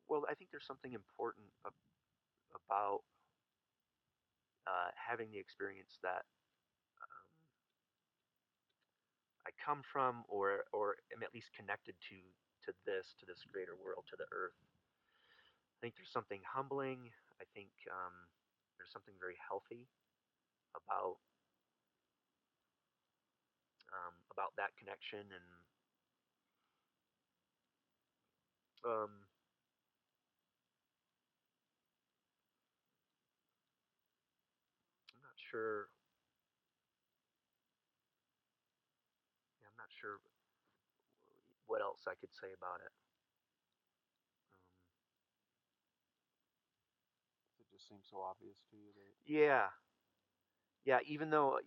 Well, I think there's something important about having the experience that I come from, or am at least connected to this greater world, to the earth. I think there's something humbling. I think there's something very healthy about about that connection, and um, I'm not sure. Yeah, I'm not sure what else I could say about it. It just seems so obvious to you that. Yeah, yeah. Even though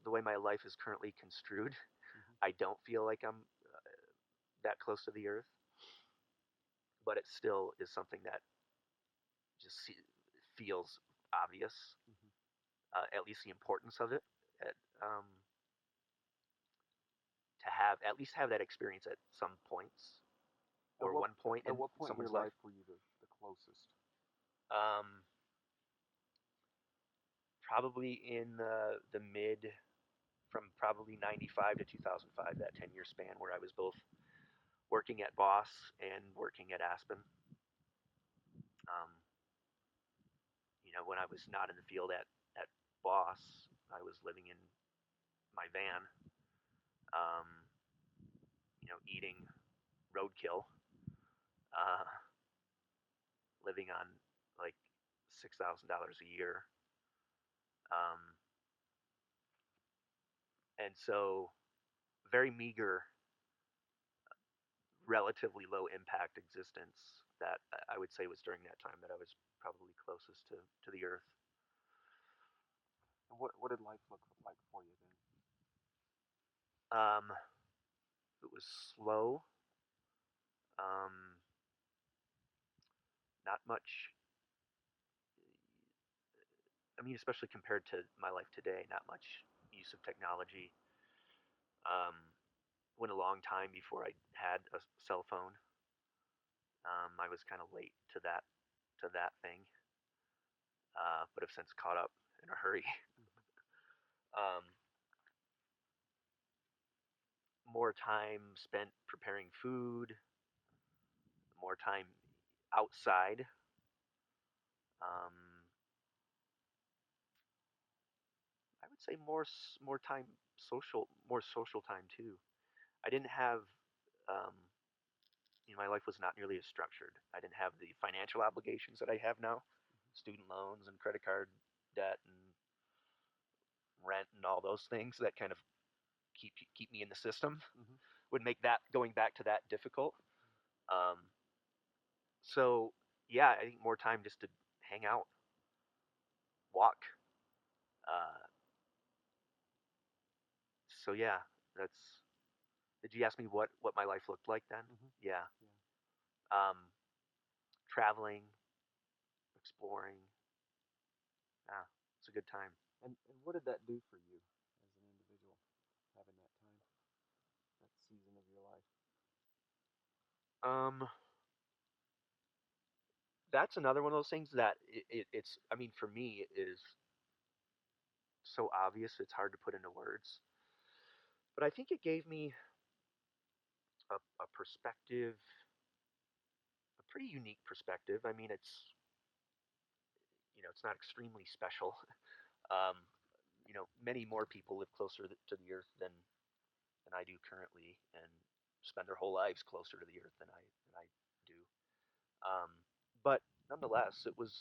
the way my life is currently construed, Hmm. I don't feel like I'm that close to the earth, but it still is something that just feels obvious. Hmm. At least the importance of it. At, um, to have at least have that experience at some points At or what one point at in what point in your someone's life. life were you the closest? Um, Probably in the mid from probably 95 to 2005, that 10-year span where I was both working at Boss and working at Aspen. Um, when I was not in the field at Boss, I was living in my van, um, eating roadkill, uh, living on like $6,000 a year. Um, and so very meager, relatively low impact existence that I would say was during that time that I was probably closest to the earth. And what did life look like for you then? Um, it was slow, um, not much. I mean, especially compared to my life today, not much use of technology. Um, went a long time before I had a cell phone. I was kind of late to that thing, but have since caught up in a hurry. Hmm. um, More time spent preparing food, more time outside. Um, I would say more time more social time too. I didn't have, um, my life was not nearly as structured. I didn't have the financial obligations that I have now, student loans and credit card debt and rent and all those things that kind of keep me in the system. Hmm. Would make that going back to that difficult. Um, so yeah, I think more time just to hang out, walk. Uh, so yeah, that's. Did you ask me what my life looked like then? Hmm. Yeah, Yeah. um, traveling, exploring. Yeah, it's a good time. And what did that do for you as an individual, having that time, that season of your life? Um, that's another one of those things that it's. I mean, for me, it is so obvious it's hard to put into words. But I think it gave me a perspective, a pretty unique perspective. I mean, it's not extremely special. Um, many more people live closer to the earth than I do currently, and spend their whole lives closer to the earth than I do. Um, but nonetheless, it was.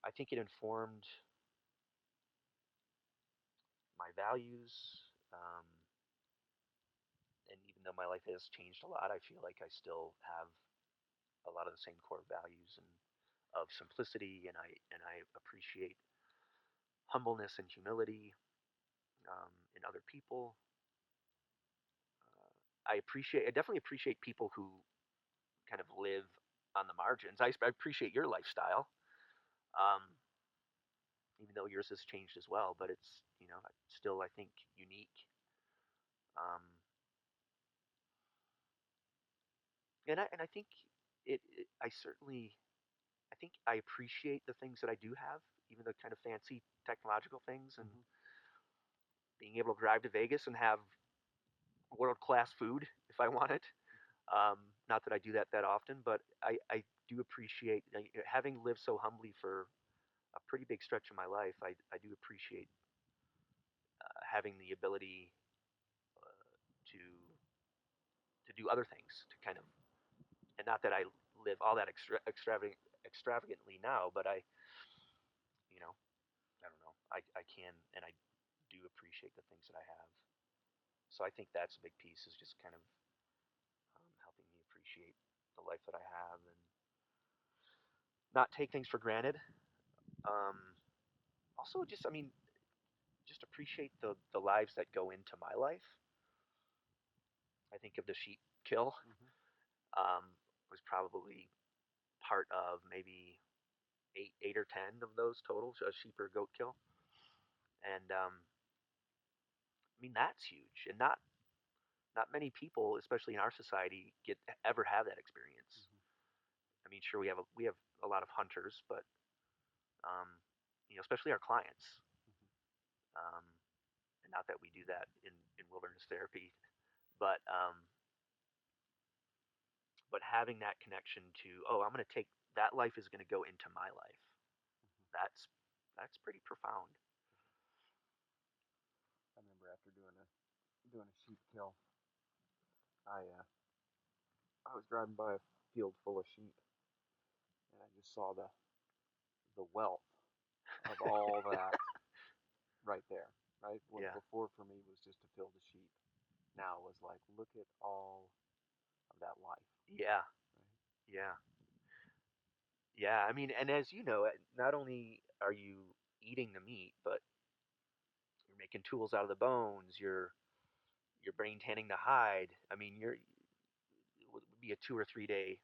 I think it informed my values. And even though my life has changed a lot, I feel like I still have a lot of the same core values and of simplicity, and I appreciate humbleness and humility in other people. I definitely appreciate people who kind of live on the margins. I appreciate your lifestyle, um, even though yours has changed as well, but it's still I think unique. Um, and I think I certainly, I think I appreciate the things that I do have, even the kind of fancy technological things, and Mm-hmm. being able to drive to Vegas and have world class food if I want it. Not that I do that that often, but I do appreciate, having lived so humbly for a pretty big stretch of my life. I do appreciate having the ability to do other things to kind of, and not that I live all that extravagantly now, but I, you know, I don't know, I can, and I do appreciate the things that I have. So I think that's a big piece, is just kind of helping me appreciate the life that I have and not take things for granted. Um, Also, just, I mean, just appreciate the lives that go into my life. I think of the sheep kill, Mm-hmm. um, was probably part of maybe eight or ten of those total, a sheep or goat kill, and I mean that's huge, and not many people, especially in our society, get ever have that experience. Mm-hmm. I mean, sure, we have a lot of hunters, but um, especially our clients. Um, and not that we do that in wilderness therapy, but having that connection to, oh, I'm going to take that life is going to go into my life. That's that's pretty profound. I remember after doing a sheep kill, I was driving by a field full of sheep, and I just saw the wealth of all that right there. Right, what Yeah, before for me was just a field of sheep, now was like, look at all of that life. yeah, Right. yeah, yeah. I mean, and as you know, not only are you eating the meat, but you're making tools out of the bones. You're brain tanning the hide. I mean, it would be a 2 or 3 day,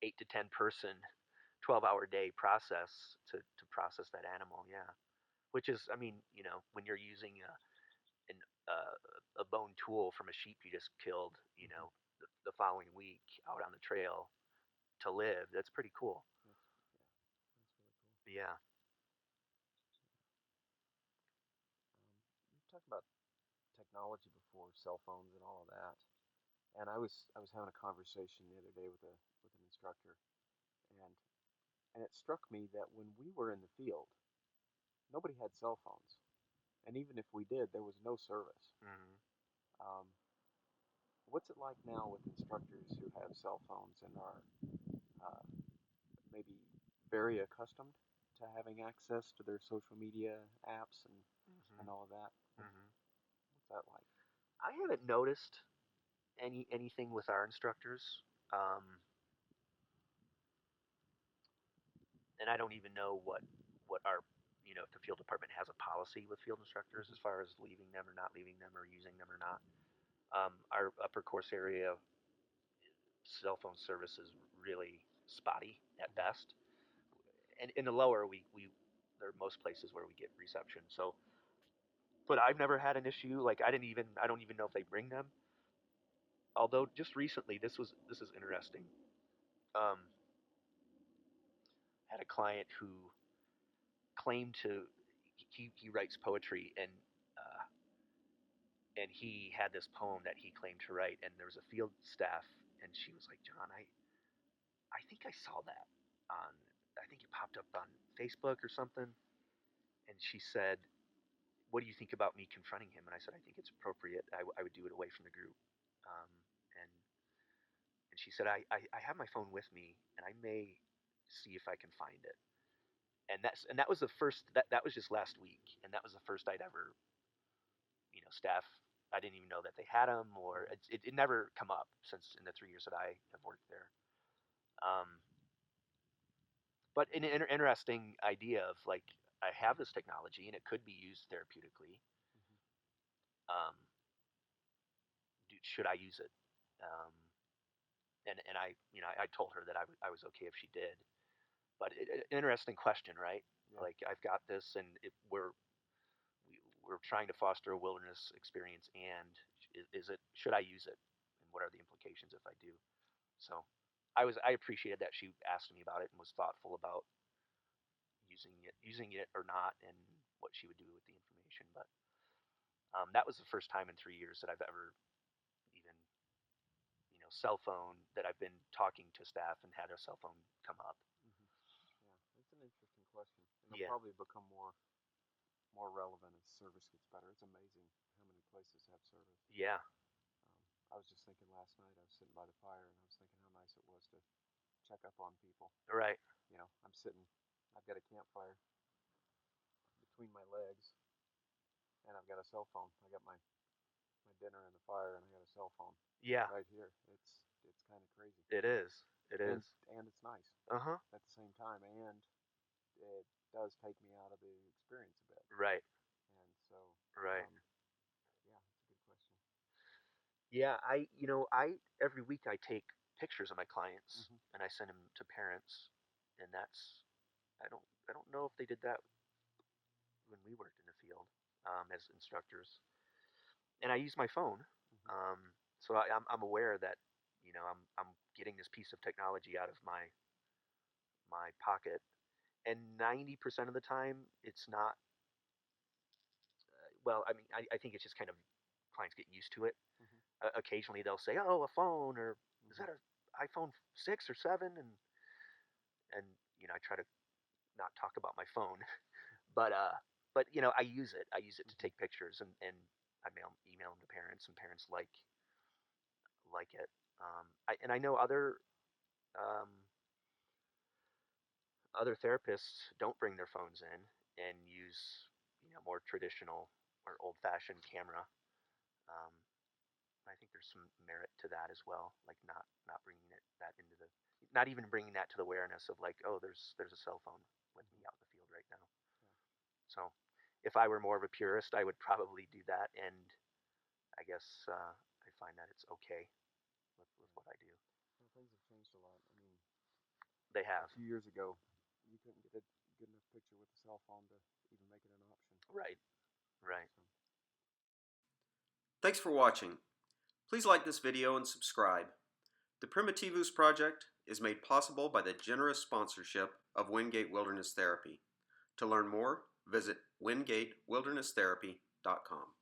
8 to 10 person, 12-hour day process to process that animal. Yeah, which is, I mean, when you're using an, a bone tool from a sheep you just killed, Mm-hmm. the following week out on the trail to live, that's pretty cool. That's really cool. Yeah. You talked about technology before, cell phones and all of that, and I was having a conversation the other day with an instructor, and and it struck me that when we were in the field, nobody had cell phones, and even if we did, there was no service. Hmm. Um, what's it like now with instructors who have cell phones and are uh, maybe very accustomed to having access to their social media apps and Hmm. all of that? Hmm. What's that like? I haven't noticed anything with our instructors, um, and I don't even know what our, if the field department has a policy with field instructors Mm-hmm. as far as leaving them or not leaving them or using them or not. Our upper course area cell phone service is really spotty at Mm-hmm. best, and in the lower, we there are most places where we get reception. So, but I've never had an issue. Like I don't even know if they bring them. Although just recently, this is interesting. Um, had a client who claimed to, he writes poetry, and he had this poem that he claimed to write, and there was a field staff, and she was like, John, I think I saw that on, I think it popped up on Facebook or something, and she said, what do you think about me confronting him? And I said, I think it's appropriate. I would do it away from the group. Um, and and she said, I have my phone with me, and I may see if I can find it. And that was the first, that was just last week, and that was the first I'd ever, staff. I didn't even know that they had them, or Mm-hmm. it never come up since in the 3 years that I have worked there. Um, but an interesting idea of like, I have this technology and it could be used therapeutically. Mm-hmm. Um, should I use it? Um, and I told her that I was okay if she did. But interesting question, right? Yeah. Like I've got this, and we're trying to foster a wilderness experience, and is it, should I use it, and what are the implications if I do? So I appreciated that she asked me about it and was thoughtful about using it or not, and what she would do with the information. But that was the first time in 3 years that I've ever even cell phone that I've been talking to staff and had a cell phone come up. Hmm. Yeah, it's an interesting question. It'll Yeah, probably become more relevant as service gets better. It's amazing how many places have service. yeah, I was just thinking last night. I was sitting by the fire, and I was thinking how nice it was to check up on people. right. I'm sitting. I've got a campfire between my legs, and I've got a cell phone. I got my dinner in the fire, and I got a cell phone Yeah, right here. It's kind of crazy, it is. It and is. and it's nice Uh huh. at the same time, and it does take me out of the experience a bit. Right. And so, Right. yeah, it's a good question. Yeah, I every week I take pictures of my clients Hmm. and I send them to parents, and I don't know if they did that when we worked in the field as instructors. And I use my phone, Hmm. so I'm aware that I'm getting this piece of technology out of my pocket, and 90% of the time it's not. Well, I mean, I think it's just kind of clients get used to it. Hmm. Occasionally they'll say, "Oh, a phone," or "Is Hmm. that a iPhone 6 or 7?" And I try to not talk about my phone, but I use it. I use it to Hmm. take pictures, and I email them to parents, and parents like it. I know um, other therapists don't bring their phones in and use more traditional or old-fashioned camera. Um, I think there's some merit to that as well, like not bringing that into the not even bringing that to the awareness of like, oh, there's a cell phone with me Hmm. out in the field right now. Yeah. So if I were more of a purist, I would probably do that, and I guess I find that it's okay with Yeah. what I do. Well, things have changed a lot. I mean, They a have. few years ago, you couldn't get a good enough picture with a cell phone to even make it an option. Right, right. So, Thanks for watching. Please like this video and subscribe. The Primitivus project is made possible by the generous sponsorship of Wingate Wilderness Therapy. To learn more, visit wingatewilderness.therapy.com.